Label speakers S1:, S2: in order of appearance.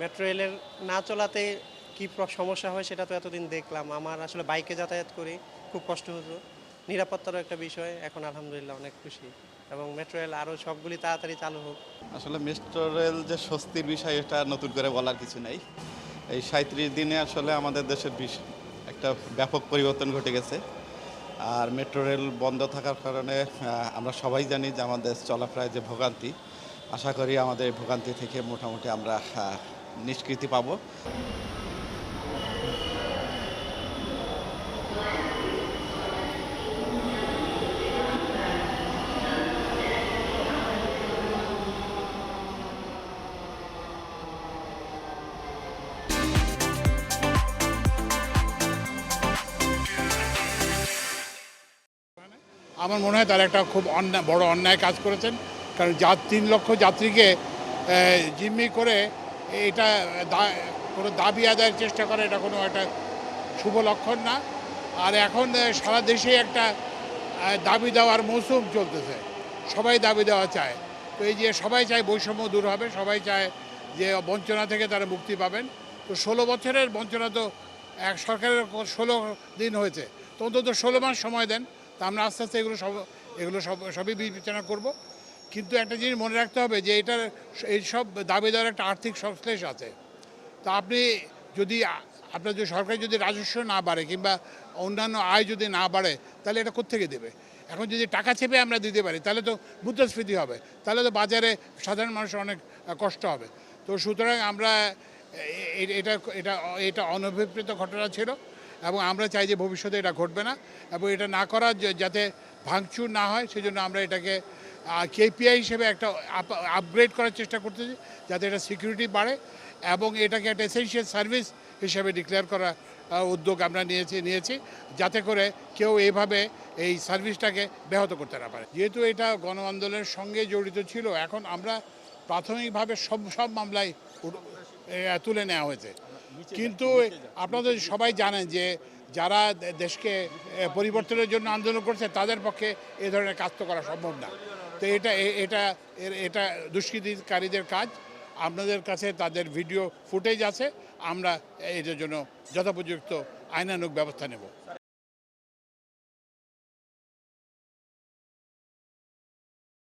S1: Metro রেলের না চলাতে কি সমস্যা হয় সেটা তো এতদিন দেখলাম। আমার আসলে বাইকে যাতায়াত করি, খুব কষ্ট হতো। নিরাপত্তারও একটা বিষয়, এখন আলহামদুলিল্লাহ অনেক খুশি এবং মেট্রো রেল আরও সবগুলি তাড়াতাড়ি চালু হোক।
S2: আসলে মেট্রো রেল যে স্বস্তির বিষয় এটা নতুন করে বলার কিছু নেই। এই ৩৭ দিনে আসলে আমাদের দেশের একটা ব্যাপক পরিবর্তন ঘটে গেছে। আর মেট্রো রেল বন্ধ থাকার কারণে আমরা সবাই জানি যে আমাদের চলাফেরায় যে ভোগান্তি, আশা করি আমাদের এই ভোগান্তি থেকে মোটামুটি আমরা নিষ্কৃতি পাবো।
S3: আমার মনে হয় তারা একটা খুব বড় অন্যায় কাজ করেছেন। কারণ ৩ লক্ষ যাত্রীকে জিম্মি করে এটা কোনো দাবি আদায়ের চেষ্টা করে, এটা কোনো একটা শুভ লক্ষণ না। আর এখন সারা দেশে একটা দাবি দেওয়ার মৌসুম চলতেছে, সবাই দাবি দেওয়া চায়। তো এই যে সবাই চায় বৈষম্য দূর হবে, সবাই চায় যে বঞ্চনা থেকে তারা মুক্তি পাবেন। তো ১৬ বছরের বঞ্চনা তো এক সরকারের ১৬ দিন হয়েছে, তো অন্তত ১৬ মাস সময় দেন। তা আমরা আস্তে আস্তে এগুলো সবই বিবেচনা করব। কিন্তু একটা জিনিস মনে রাখতে হবে যে এইসব দাবি দেওয়ার একটা আর্থিক সংশ্লেষ আছে। তা আপনি যদি আপনার যে সরকার যদি রাজস্ব না বাড়ে কিংবা অন্যান্য আয় যদি না বাড়ে, তাহলে এটা কোত্থেকে দেবে? এখন যদি টাকা চেপে আমরা দিতে পারি তাহলে তো মুদ্রাস্ফীতি হবে, তাহলে তো বাজারে সাধারণ মানুষের অনেক কষ্ট হবে। তো সুতরাং আমরা এটা এটা এটা অনভিপ্রেত ঘটনা ছিল এবং আমরা চাই যে ভবিষ্যতে এটা ঘটবে না, এবং এটা না করার যাতে ভাঙচুর না হয় সেজন্য আমরা এটাকে কেপিআই হিসেবে একটা আপগ্রেড করার চেষ্টা করতেছি, যাতে এটা সিকিউরিটি বাড়ে এবং এটাকে একটা এসেনশিয়াল সার্ভিস হিসেবে ডিক্লেয়ার করা উদ্যোগ আমরা নিয়েছি যাতে করে কেউ এইভাবে এই সার্ভিসটাকে ব্যাহত করতে না পারে। যেহেতু এটা গণ আন্দোলনের সঙ্গে জড়িত ছিল, এখন আমরা প্রাথমিকভাবে সব মামলায় তুলে নেওয়া হয়েছে। কিন্তু আপনাদের সবাই জানেন যে যারা দেশকে পরিবর্তনের জন্য আন্দোলন করছে তাদের পক্ষে এ ধরনের কাজ তো করা সম্ভব না। তো এটা দুষ্কৃতিকারীদের কাজ। আপনাদের কাছে তাদের ভিডিও ফুটেজ আছে, আমরা এটার জন্য যথোপযুক্ত আইনানুগ ব্যবস্থা নেব।